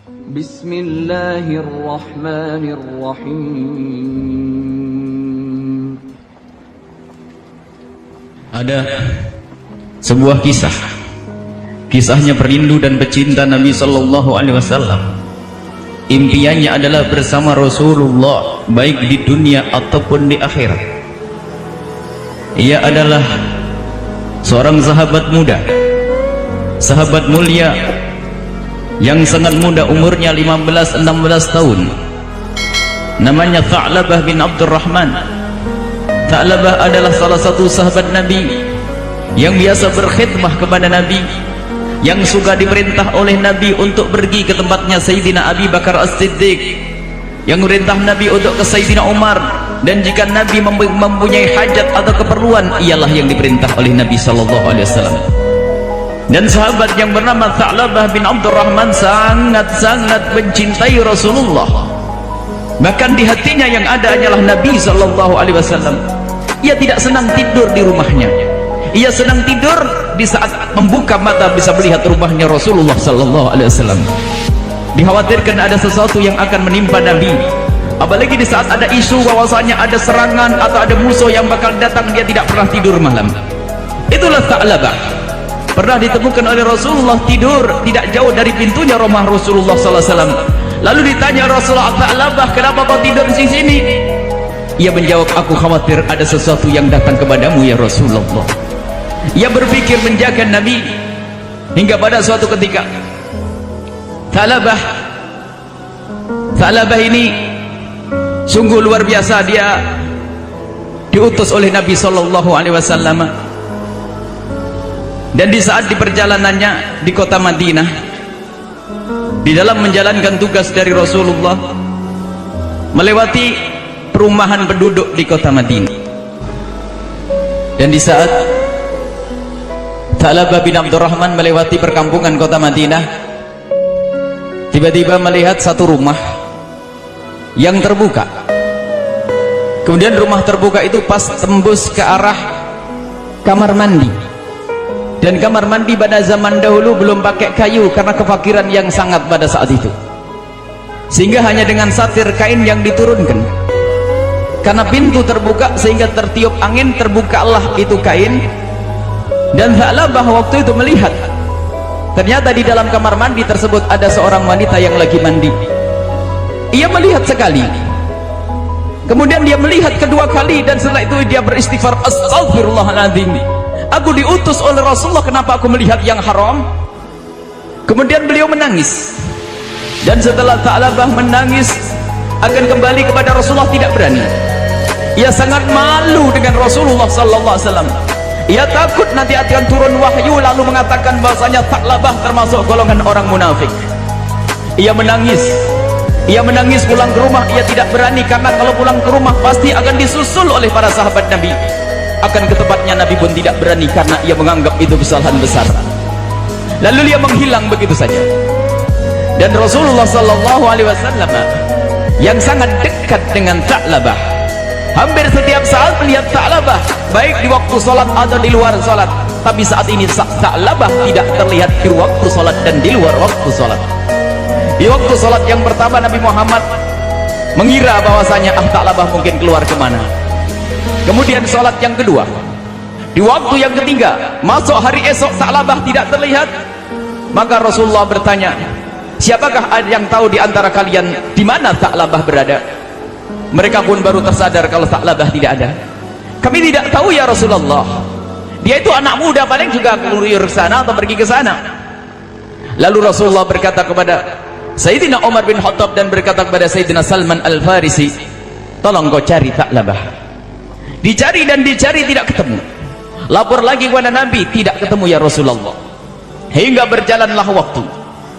Bismillahirrahmanirrahim. Ada sebuah kisahnya perindu dan pecinta Nabi Sallallahu Alaihi Wasallam. Impiannya adalah bersama Rasulullah baik di dunia ataupun di akhirat. Ia adalah seorang sahabat muda, sahabat mulia yang sangat muda, umurnya 15-16 tahun. Namanya Tha'labah bin Abdurrahman. Tha'labah adalah salah satu sahabat Nabi yang biasa berkhidmah kepada Nabi, yang suka diperintah oleh Nabi untuk pergi ke tempatnya Sayyidina Abi Bakar As-Siddiq, yang merintah Nabi untuk ke Sayyidina Umar, dan jika Nabi mempunyai hajat atau keperluan, ialah yang diperintah oleh Nabi Sallallahu Alaihi Wasallam. Dan sahabat yang bernama Tha'labah bin Abdurrahman sangat-sangat mencintai Rasulullah. Bahkan di hatinya yang ada hanyalah Nabi Sallallahu Alaihi Wasallam. Ia tidak senang tidur di rumahnya. Ia senang tidur di saat membuka mata bisa melihat rumahnya Rasulullah Sallallahu Alaihi Wasallam. Dikhawatirkan ada sesuatu yang akan menimpa Nabi, apalagi di saat ada isu bahwasanya ada serangan atau ada musuh yang bakal datang. Dia tidak pernah tidur malam. Itulah Tha'labah. Pernah ditemukan oleh Rasulullah tidur tidak jauh dari pintunya rumah Rasulullah SAW. Lalu ditanya Rasulullah, Tha'labah, kenapa kau tidur di sini? Ia menjawab, aku khawatir ada sesuatu yang datang kepadamu ya Rasulullah. Ia berpikir menjaga Nabi hingga pada suatu ketika Tha'labah ini sungguh luar biasa. Dia diutus oleh Nabi Sallallahu Alaihi Wasallam, dan di saat di perjalanannya di kota Madinah, di dalam menjalankan tugas dari Rasulullah, melewati perumahan penduduk di kota Madinah. Dan di saat Tha'labah bin Abdurrahman melewati perkampungan kota Madinah, tiba-tiba melihat satu rumah yang terbuka. Kemudian rumah terbuka itu pas tembus ke arah kamar mandi. Dan kamar mandi pada zaman dahulu belum pakai kayu karena kefakiran yang sangat pada saat itu, sehingga hanya dengan satir kain yang diturunkan. Karena pintu terbuka sehingga tertiup angin, terbukalah itu kain. Dan Tha'labah waktu itu melihat, ternyata di dalam kamar mandi tersebut ada seorang wanita yang lagi mandi. Ia melihat sekali, kemudian dia melihat kedua kali, dan setelah itu dia beristighfar, astagfirullahaladzim, aku diutus oleh Rasulullah, kenapa aku melihat yang haram? Kemudian beliau menangis. Dan setelah Tha'labah menangis akan kembali kepada Rasulullah, tidak berani. Ia sangat malu dengan Rasulullah Sallallahu Alaihi Wasallam. Ia takut nanti akan turun wahyu lalu mengatakan bahwasanya Tha'labah termasuk golongan orang munafik. Ia menangis pulang ke rumah. Ia tidak berani, karena kalau pulang ke rumah pasti akan disusul oleh para sahabat Nabi. Akan ke tempatnya Nabi pun tidak berani, karena ia menganggap itu kesalahan besar. Lalu dia menghilang begitu saja. Dan Rasulullah Sallallahu Alaihi Wasallam yang sangat dekat dengan Tha'labah, hampir setiap saat melihat Tha'labah, baik di waktu sholat atau di luar sholat. Tapi saat ini Tha'labah tidak terlihat di waktu sholat dan di luar waktu sholat. Di waktu sholat yang pertama Nabi Muhammad mengira bahwasanya Tha'labah mungkin keluar kemana. Kemudian sholat yang kedua, di waktu yang ketiga, masuk hari esok, Tha'labah tidak terlihat. Maka Rasulullah bertanya, siapakah ada yang tahu di antara kalian di mana Tha'labah berada? Mereka pun baru tersadar kalau Tha'labah tidak ada. Kami tidak tahu ya Rasulullah, dia itu anak muda, paling juga keluar ke sana atau pergi ke sana. Lalu Rasulullah berkata kepada Sayyidina Umar bin Khattab dan berkata kepada Sayyidina Salman Al-Farisi, tolong kau cari Tha'labah. Dicari dan dicari tidak ketemu. Lapor lagi kepada Nabi, tidak ketemu ya Rasulullah. Hingga berjalanlah waktu,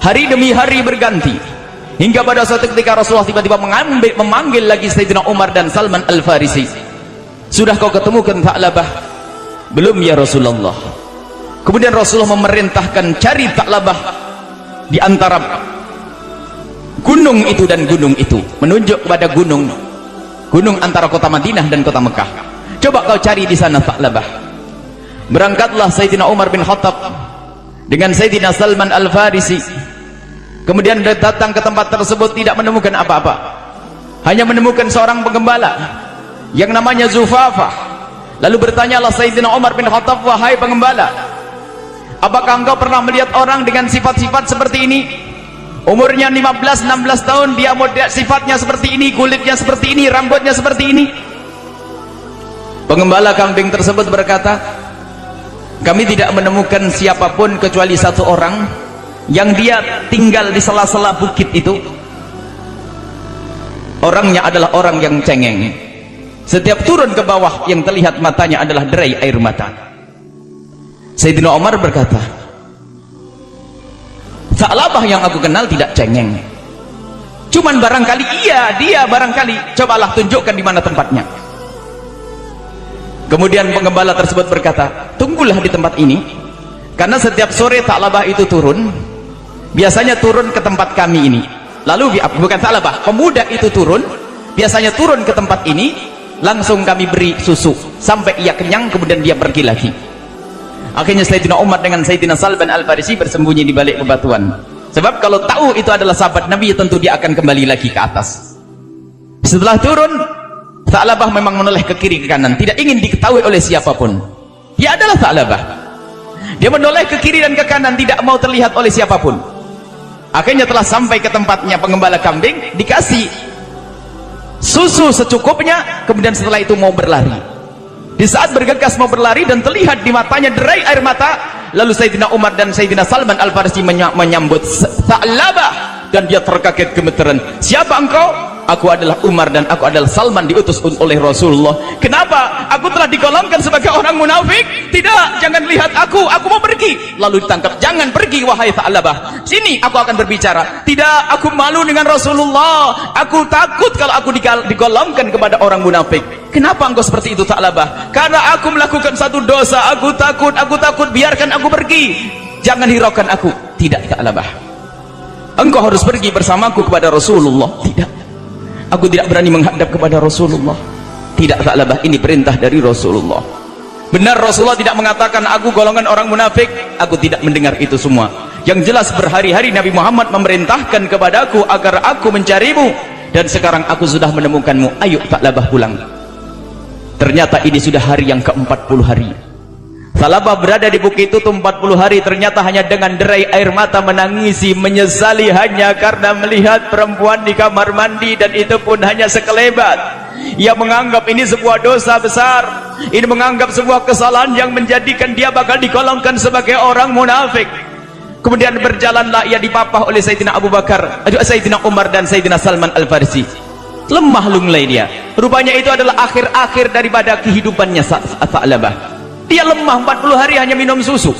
hari demi hari berganti, hingga pada suatu ketika Rasulullah tiba-tiba memanggil lagi Sayyidina Umar dan Salman Al-Farisi. Sudah kau ketemukan Tha'labah? Belum ya Rasulullah. Kemudian Rasulullah memerintahkan cari Tha'labah di antara gunung itu dan gunung itu, menunjuk kepada gunung antara kota Madinah dan kota Mekah. Coba kau cari di sana Tha'labah. Berangkatlah Sayyidina Umar bin Khattab dengan Sayyidina Salman Al-Farisi Kemudian datang ke tempat tersebut tidak menemukan apa-apa, hanya menemukan seorang penggembala yang namanya Zufafah. Lalu bertanyalah Sayyidina Umar bin Khattab, wahai penggembala, apakah engkau pernah melihat orang dengan sifat-sifat seperti ini? Umurnya 15-16 tahun, dia model sifatnya seperti ini, kulitnya seperti ini, rambutnya seperti ini. Penggembala kambing tersebut berkata, kami tidak menemukan siapapun kecuali satu orang yang dia tinggal di sela-sela bukit itu. Orangnya adalah orang yang cengeng. Setiap turun ke bawah yang terlihat matanya adalah derai air mata. Sayyidina Umar berkata, Sa'labah yang aku kenal tidak cengeng, cuman barangkali dia barangkali, cobalah tunjukkan di mana tempatnya. Kemudian penggembala tersebut berkata, tunggulah di tempat ini, karena setiap sore Sa'labah itu turun, biasanya turun ke tempat kami ini. Lalu bukan Sa'labah, pemuda itu turun, biasanya turun ke tempat ini, langsung kami beri susu sampai ia kenyang, kemudian dia pergi lagi. Akhirnya Sayyidina Umar dengan Sayyidina Salman Al-Farisi bersembunyi di balik bebatuan, sebab kalau tahu itu adalah sahabat Nabi, tentu dia akan kembali lagi ke atas. Setelah turun, Sa'labah memang menoleh ke kiri ke kanan, tidak ingin diketahui oleh siapapun. Dia adalah Sa'labah, dia menoleh ke kiri dan ke kanan, tidak mau terlihat oleh siapapun. Akhirnya telah sampai ke tempatnya penggembala kambing, dikasih susu secukupnya, kemudian setelah itu mau berlari. Di saat bergegas mau berlari dan terlihat di matanya derai air mata, lalu Sayyidina Umar dan Sayyidina Salman Al-Farisi menyambut Sa'labah, dan dia terkaget gemeteran. Siapa engkau? Aku adalah Umar dan aku adalah Salman, diutus oleh Rasulullah. Kenapa? Aku telah digolongkan sebagai orang munafik? Tidak, jangan lihat aku mau pergi. Lalu ditangkap, jangan pergi wahai Sa'labah, sini aku akan berbicara. Tidak, aku malu dengan Rasulullah, aku takut kalau aku digolongkan kepada orang munafik. Kenapa engkau seperti itu Sa'labah? Karena aku melakukan satu dosa, aku takut, biarkan aku pergi, jangan hiraukan aku. Tidak Sa'labah, engkau harus pergi bersamaku kepada Rasulullah. Tidak, aku tidak berani menghadap kepada Rasulullah. Tidak Sa'labah, ini perintah dari Rasulullah. Benar, Rasulullah tidak mengatakan aku golongan orang munafik. Aku tidak mendengar itu semua. Yang jelas berhari-hari Nabi Muhammad memerintahkan kepadaku agar aku mencarimu, dan sekarang aku sudah menemukanmu. Ayo Sa'labah pulang. Ternyata ini sudah hari yang ke-40 hari. Sa'labah berada di bukit itu 40 hari, ternyata hanya dengan derai air mata menangisi, menyesali hanya karena melihat perempuan di kamar mandi, dan itu pun hanya sekelebat. Ia menganggap ini sebuah dosa besar, ini menganggap sebuah kesalahan yang menjadikan dia bakal digolongkan sebagai orang munafik. Kemudian berjalanlah ia dipapah oleh Sayyidina Abu Bakar, Sayyidina Umar dan Sayyidina Salman Al-Farisi. Lemah lunglai dia, rupanya itu adalah akhir-akhir daripada kehidupannya Sa'labah. Dia lemah 40 hari hanya minum susu,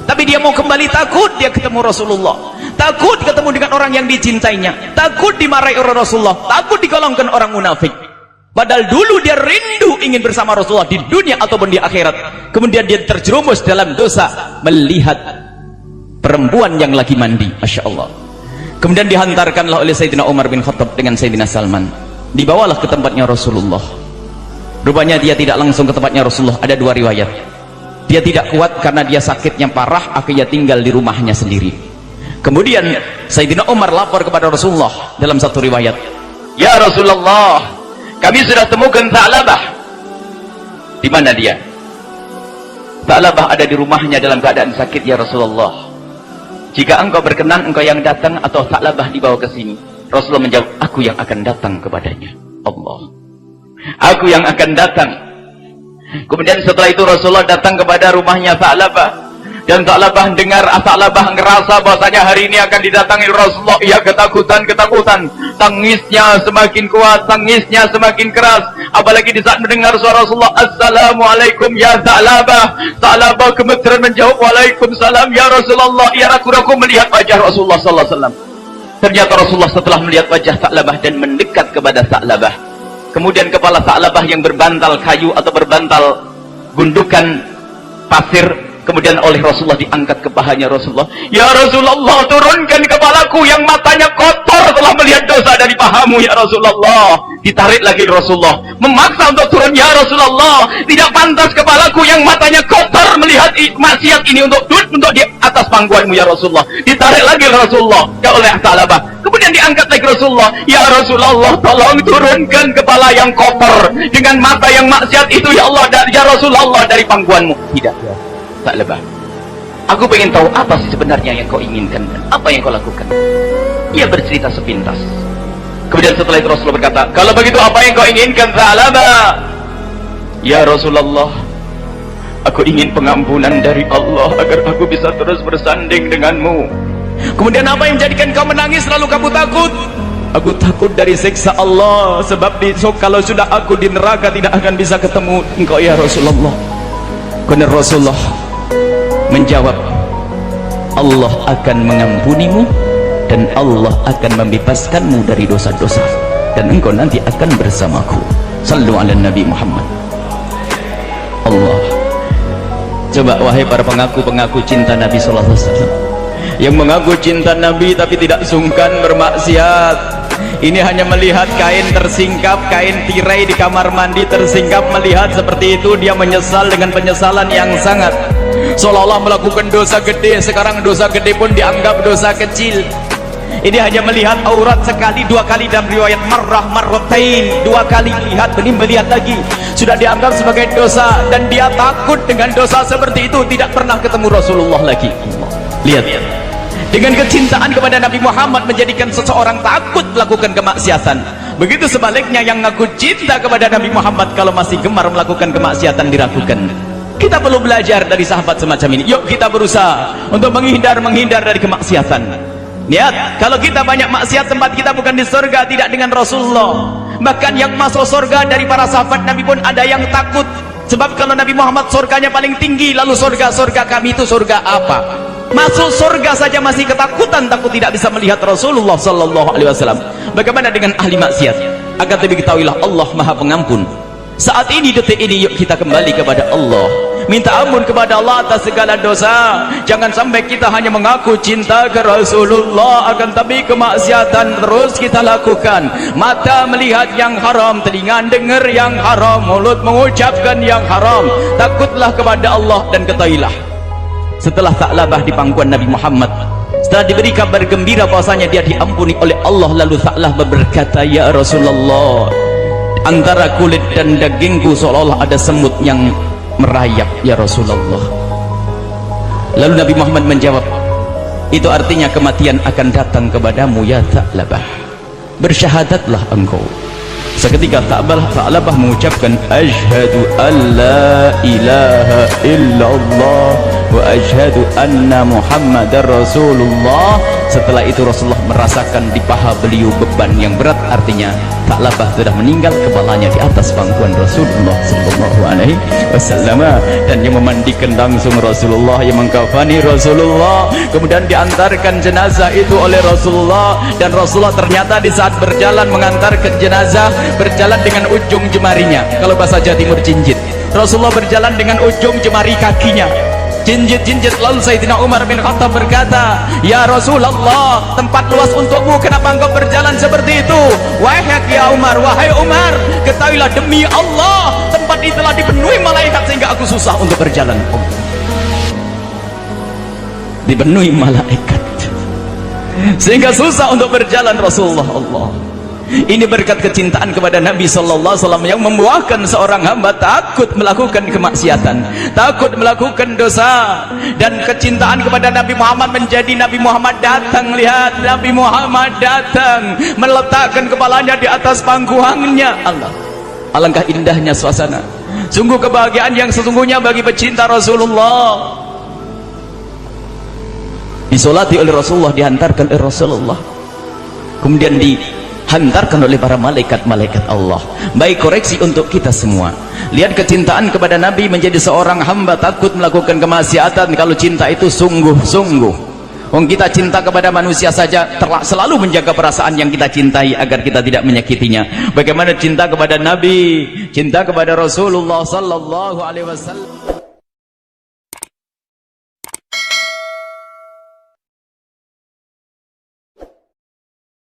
tapi dia mau kembali, takut dia ketemu Rasulullah, takut ketemu dengan orang yang dicintainya, takut dimarahi oleh Rasulullah, takut digolongkan orang munafik. Padahal dulu dia rindu ingin bersama Rasulullah di dunia ataupun di akhirat. Kemudian dia terjerumus dalam dosa melihat perempuan yang lagi mandi. Masya Allah. Kemudian dihantarkanlah oleh Sayyidina Umar bin Khattab dengan Sayyidina Salman, dibawalah ke tempatnya Rasulullah. Rupanya dia tidak langsung ke tempatnya Rasulullah, ada dua riwayat. Dia tidak kuat karena dia sakitnya parah, akhirnya tinggal di rumahnya sendiri. Kemudian Sayyidina Umar lapor kepada Rasulullah dalam satu riwayat, ya Rasulullah, kami sudah temukan Sa'labah. Di mana dia? Sa'labah ada di rumahnya dalam keadaan sakit ya Rasulullah. Jika engkau berkenan, engkau yang datang atau Sa'labah dibawa ke sini. Rasulullah menjawab, aku yang akan datang kepadanya. Allah, aku yang akan datang. Kemudian setelah itu Rasulullah datang kepada rumahnya Sa'labah, dan Sa'labah dengar, Sa'labah ngerasa bahasanya hari ini akan didatangi Rasulullah. Ia ketakutan, tangisnya semakin kuat, tangisnya semakin keras. Apalagi di saat mendengar suara Rasulullah, Assalamualaikum ya Sa'labah. Sa'labah gemeteran menjawab, Waalaikumsalam ya Rasulullah. Ia ragu-ragu melihat wajah Rasulullah sallallahu alaihi wasallam. Ternyata Rasulullah setelah melihat wajah Sa'labah dan mendekat kepada Sa'labah, kemudian kepala Sa'labah yang berbantal kayu atau berbantal gundukan pasir, kemudian oleh Rasulullah diangkat ke pahanya Rasulullah. Ya Rasulullah, turunkan kepalaku yang matanya kotor telah melihat dosa dari pahamu ya Rasulullah. Ditarik lagi Rasulullah, memaksa untuk turun. Ya Rasulullah, tidak pantas kepalaku yang matanya kotor melihat melihat maksiat ini untuk di atas pangkuanmu ya Rasulullah. Ditarik lagi Rasulullah ya oleh Tha'labah. Kemudian diangkat lagi Rasulullah, ya Rasulullah tolong turunkan kepala yang kotor dengan mata yang maksiat itu ya Allah, ya Rasulullah dari pangkuanmu. Tidak, Tha'labah, aku ingin tahu apa sih sebenarnya yang kau inginkan dan apa yang kau lakukan. Ia bercerita sepintas. Kemudian setelah itu Rasulullah berkata, kalau begitu apa yang kau inginkan Tha'labah? Ya Rasulullah, aku ingin pengampunan dari Allah agar aku bisa terus bersanding denganmu. Kemudian apa yang menjadikan kau menangis lalu kamu takut? Aku takut dari siksa Allah, sebab kalau sudah aku di neraka tidak akan bisa ketemu engkau ya Rasulullah. Kemudian Rasulullah menjawab, Allah akan mengampunimu dan Allah akan membebaskanmu dari dosa-dosa dan engkau nanti akan bersamaku. Sallu ala Nabi Muhammad. Allah. Coba wahai para pengaku cinta Nabi sallallahu alaihi wasallam, yang mengaku cinta Nabi tapi tidak sungkan bermaksiat. Ini hanya melihat kain tersingkap, kain tirai di kamar mandi tersingkap, melihat seperti itu dia menyesal dengan penyesalan yang sangat, seolah-olah melakukan dosa gede. Sekarang dosa gede pun dianggap dosa kecil. Ini hanya melihat aurat sekali, dua kali, dalam riwayat marratain, dua kali lihat, melihat lagi sudah dianggap sebagai dosa, dan dia takut dengan dosa seperti itu, tidak pernah ketemu Rasulullah lagi. Lihat, dengan kecintaan kepada Nabi Muhammad menjadikan seseorang takut melakukan kemaksiatan. Begitu sebaliknya, yang ngaku cinta kepada Nabi Muhammad kalau masih gemar melakukan kemaksiatan diragukan. Kita perlu belajar dari sahabat semacam ini. Yuk kita berusaha untuk menghindar dari kemaksiatan. Lihat, kalau kita banyak maksiat, tempat kita bukan di surga, tidak dengan Rasulullah. Bahkan yang masuk surga dari para sahabat Nabi pun ada yang takut. Sebab kalau Nabi Muhammad surganya paling tinggi, lalu surga kami itu surga apa? Masuk surga saja masih ketakutan, takut tidak bisa melihat Rasulullah sallallahu alaihi wasallam. Bagaimana dengan ahli maksiat? Agar lebih ketahuilah Allah Maha Pengampun. Saat ini, detik ini, yuk kita kembali kepada Allah, minta ampun kepada Allah atas segala dosa. Jangan sampai kita hanya mengaku cinta ke Rasulullah, akan tapi kemaksiatan terus kita lakukan. Mata melihat yang haram, telinga dengar yang haram, mulut mengucapkan yang haram. Takutlah kepada Allah dan ketahuilah, setelah Tha'labah di pangkuan Nabi Muhammad, setelah diberi kabar gembira bahwasanya dia diampuni oleh Allah, lalu Tha'labah berkata, ya Rasulullah, antara kulit dan dagingku seolah-olah ada semut yang merayap ya Rasulullah. Lalu Nabi Muhammad menjawab, itu artinya kematian akan datang kepadamu ya Tha'labah, bersyahadatlah engkau. Seketika Tha'labah mengucapkan, asyhadu an la ilaha illallah wa asyhadu anna Muhammadar Rasulullah. Setelah itu Rasulullah merasakan di paha beliau beban yang berat, artinya Tha'labah sudah meninggal, kepalanya di atas pangkuan Rasulullah sallallahu alaihi wasallam, dan yang memandikan langsung Rasulullah, yang mengkafani Rasulullah, kemudian diantarkan jenazah itu oleh Rasulullah. Dan Rasulullah ternyata di saat berjalan mengantarkan jenazah, berjalan dengan ujung jemarinya, kalau bahasa Jawa Timur jinjit. Rasulullah berjalan dengan ujung jemari kakinya, jinjit. Lalu Sayyidina Umar bin Khattab berkata, ya Rasulullah, tempat luas untukmu, kenapa engkau berjalan seperti itu? Wahai Umar, ketahuilah demi Allah, tempat itulah dipenuhi malaikat sehingga aku susah untuk berjalan. Dipenuhi malaikat sehingga susah untuk berjalan Rasulullah. Allah, ini berkat kecintaan kepada Nabi sallallahu alaihi wasallam yang membuahkan seorang hamba takut melakukan kemaksiatan, takut melakukan dosa. Dan kecintaan kepada Nabi Muhammad menjadi Nabi Muhammad datang, lihat, Nabi Muhammad datang meletakkan kepalanya di atas pangkuannya. Allah, alangkah indahnya suasana, sungguh kebahagiaan yang sesungguhnya bagi pecinta Rasulullah. Disolati oleh Rasulullah, dihantarkan oleh Rasulullah, kemudian dihantarkan oleh para malaikat Allah. Baik, koreksi untuk kita semua. Lihat kecintaan kepada Nabi menjadi seorang hamba takut melakukan kemaksiatan. Kalau cinta itu sungguh-sungguh, kita cinta kepada manusia saja selalu menjaga perasaan yang kita cintai agar kita tidak menyakitinya. Bagaimana cinta kepada Nabi, cinta kepada Rasulullah sallallahu alaihi wasallam.